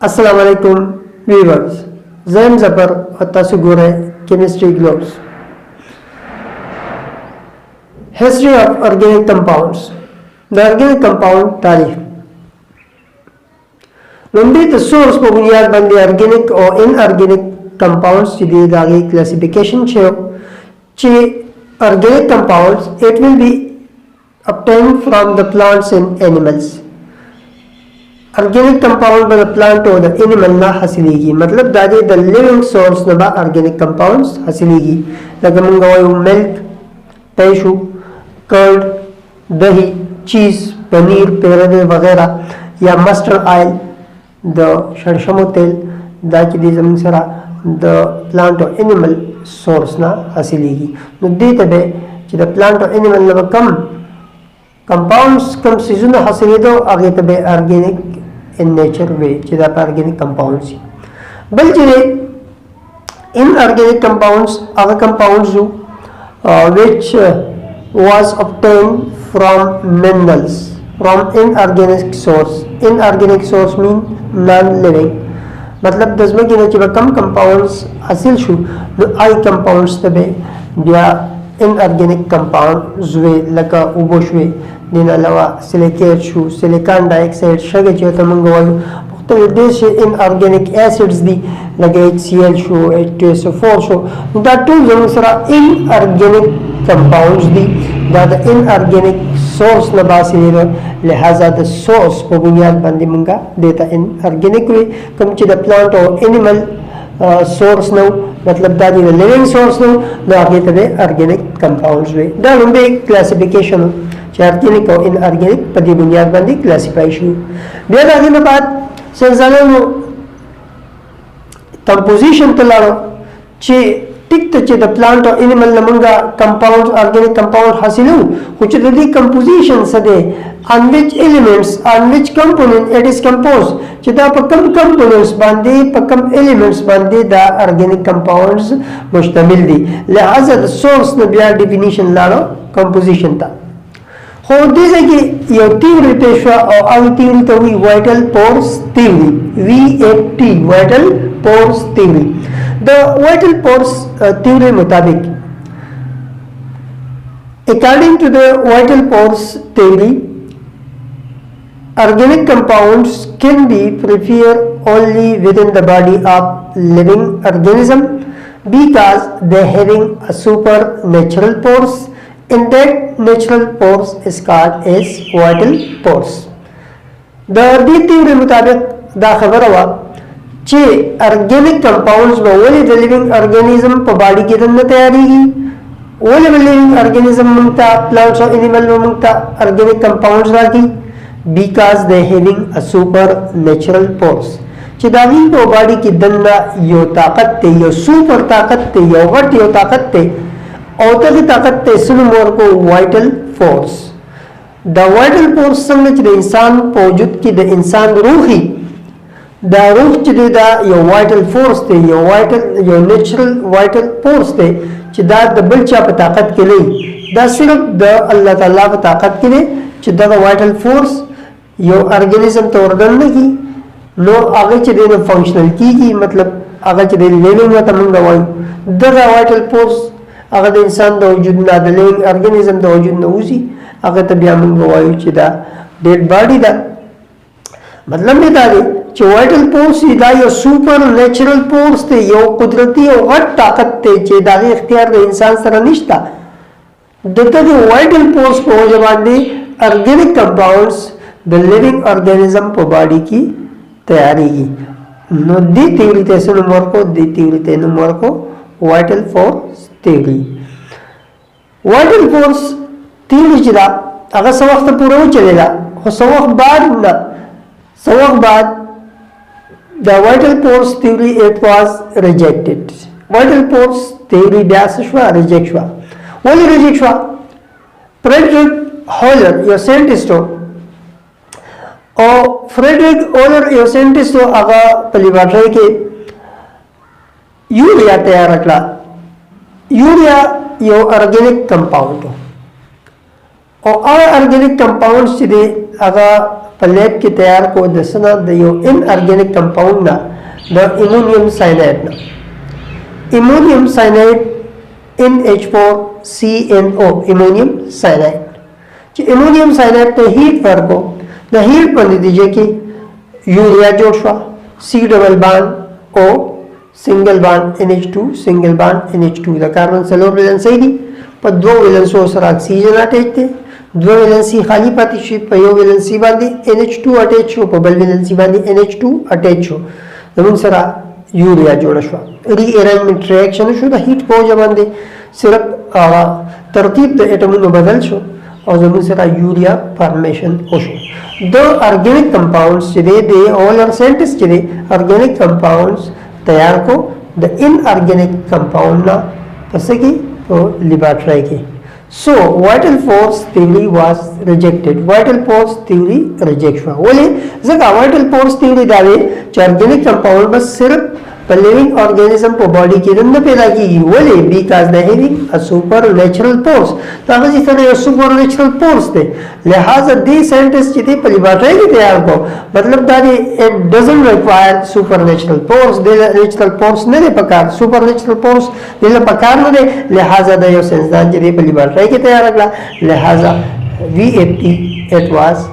अस्सलाम वालेकुम व्यूअर्स, जैन जफर और तासु गोरे केमिस्ट्री ग्लोब्स। History of organic compounds. The organic compound तारीफ। लंबी द सोर्स पर बुनियाद बंदी ऑर्गेनिक और इनऑर्गेनिक कंपाउंड्स की दी दागी क्लासिफिकेशन छे organic compounds it will be obtained from the plants and animals. Organic compound बना प्लांट और द एनिमल ना हासिलेगी, मतलब दादी द लिविंग सोर्स नबा ऑर्गेनिक कंपाउंड्स हासिलेगी। लगा मंगवायो मिल्क, पैशु, कर्ड, दही, चीज, पनीर, पेरने वगैरह या मस्टर्ड ऑयल, द शरशमो तेल दाकी दी जमीन सरा द प्लांट और एनिमल सोर्स ना हासिलेगी। नुद्दी तबे द प्लांट और एनिमल नबा कम कंपाउंड्स कम सीजन हासिले दो आगे तबे ऑर्गेनिक इन नेचर वे चिदा पर ऑर्गेनिक कंपाउंड्स बल्कि inorganic compounds other compounds which was obtained from minerals from inorganic source. Inorganic source mean non-living, मतलब दसमें की नचीबा कम कंपाउंड्स हासिल शु तो आई कंपाउंड्स तबे बिया इनऑर्गेनिक कंपाउंड जुए लका उबोशवे दिना लवा सिलिकेट शु सिलिकॉन डाइऑक्साइड शगे जो तमंगवायु तो देश इनऑर्गेनिक एसिड्स दी लगे HCl शु H2SO4 शु दैट टू जमसरा inorganic compounds the the inorganic source नबासिले लिहाजा द सोर्स को बुनियाद बंदी मंगा देता इनऑर्गेनिक वे कम च द प्लांट और एनिमल सोर्स नो मतलब दादी the living source know the आगे तबे ऑर्गेनिक कंपाउंड्स वे द लंबे क्लासिफिकेशन ऑर्गेनिक और इनऑर्गेनिक पदी बुनियाद बंदी क्लासिफिकेशन बेद आगे में बात संजानो कंपोजिशन तलारो चे टिक चे द प्लांट और एनिमल नमंगा कंपाउंड ऑर्गेनिक कंपाउंड हासिलु कुछ दी कंपोजिशन सदे on which elements on which component it is composed चिता पकम components बांधे पकम elements बांधे द ऑर्गेनिक कंपाउंड्स मुश्तमिल दी लिहाजा द सोर्स न बिया डेफिनेशन लालो कंपोजिशन था हो दिस कि यो थ्योरी पेशवा और आउ थ्योरी तो हुई vital pores theory VAT vital pores theory the vital pores theory मुताबिक according to the vital pores theory organic compounds can be prepared only within the body of living organism because they having a supernatural pores and that natural pores is called as vital pores. The theory मुताबिक दा खबर हुआ चे organic compounds में only the living organism पर body की दंड तैयारी की only the living organism मंगता plants और animal में मंगता organic compounds rakhi because they having a supernatural pores चिदागी को बॉडी की दंडा यो ताकत ते यो सुपर ताकत ते यो वट यो ताकत ते औतरी ताकत ते सुनु मोर को vital force the vital force संग च इंसान मौजूद की द इंसान रूही द रूह च द यो वाइटल फोर्स ते यो वाइटल यो नेचुरल वाइटल फोर्स ते चिदा द बलचा प ताकत के लिए द सिर्फ द अल्लाह ताला प ताकत के लिए चिदा द वाइटल फोर्स यो ऑर्गेनिज्म तो ऑर्गन की नो आगे चले न फंक्शनल की मतलब आगे चले लिविंग में तमंगा वायु द वाइटल फोर्स अगर इंसान दो वजूद ना द लिविंग ऑर्गेनिज्म दो वजूद न उसी अगर तबिया मंगा वायु चिदा डेड बॉडी दा मतलब में दादी जो वाइटल फोर्स इदा यो सुपर नेचुरल फोर्स थे यो कुदरती और हट ताकत थे जे दादी इख्तियार दे इंसान सरा निश्ता दत्ता के वाइटल फोर्स को जबान दे organic compounds the living organism पर बॉडी की तैयारी की नो दी थ्योरी ते नंबर को दी थ्योरी ते नंबर को vital force theory vital force theory जरा अगर सब वक्त पूरा हो चलेगा हो सब वक्त बाद the vital force theory it was rejected vital force theory ब्यासवा रिजेक्ट हुआ वो रिजेक्ट हुआ फ्रेडरिक हॉलर यो साइंटिस्ट और फ्रेडरिक हॉलर यो साइंटिस्ट आगा पलिबाट्रे के यूरिया तैयार रखला यूरिया यो ऑर्गेनिक कंपाउंड और ऑर्गेनिक कंपाउंड सीधे आगा په لیب کې تیار کو د سنا د یو ان ارګینیک کمپاوند نه د امونیم ساینایډ نه امونیم ساینایډ NH4CNO امونیم ساینایډ چې امونیم ساینایډ ته هیټ ورکو د هیټ په نتیجه کې یوریا جوړ شو C ډبل بانډ O سنگل بانډ NH2 سنگل بانډ NH2 د کاربن څلور ویلنسي دي په دوه ویلنسو سره اکسیجن اٹیچ دي دوه ویلنسي خالی پاتې شي په یو ویلنسي باندې NH2 اٹیچ شو په بل ویلنسي باندې NH2 اٹیچ شو زموږ سره یوریا جوړ شو ری ارینجمنت ریاکشن شو د هیټ په وجه باندې صرف ترتیب د اټمونو بدل شو او زموږ سره یوریا فارمیشن وشو د ارګینیک کمپاونډز چې دی اول ساينټیست چې دی ارګینیک کمپاونډز تیار کو د ان ارګینیک کمپاوند نا پس کې په لیبارټری کې so vital force theory was rejected vital force theory reject شو ولې ځکه vital force theory دا دی چې ارګینیک کمپاوند بس صرف په لیوینګ ارګانیزم په باډي کې نه پیدا کیږي ولې بیکاز د هیوینګ ا سوپر نیچرل فورس دا غوږی سره یو سوپر نیچرل فورس دی لہذا دې ساينټیست چې په لیبارټری کې تیار کو مطلب دا دی اټ ډزنټ ریکوایر سوپر نیچرل فورس د نیچرل فورس نه دی پکار سوپر نیچرل فورس دله پکار نه دی لہذا د یو ساينسدان چې په لیبارټری کې تیار کړه لہذا VFT it was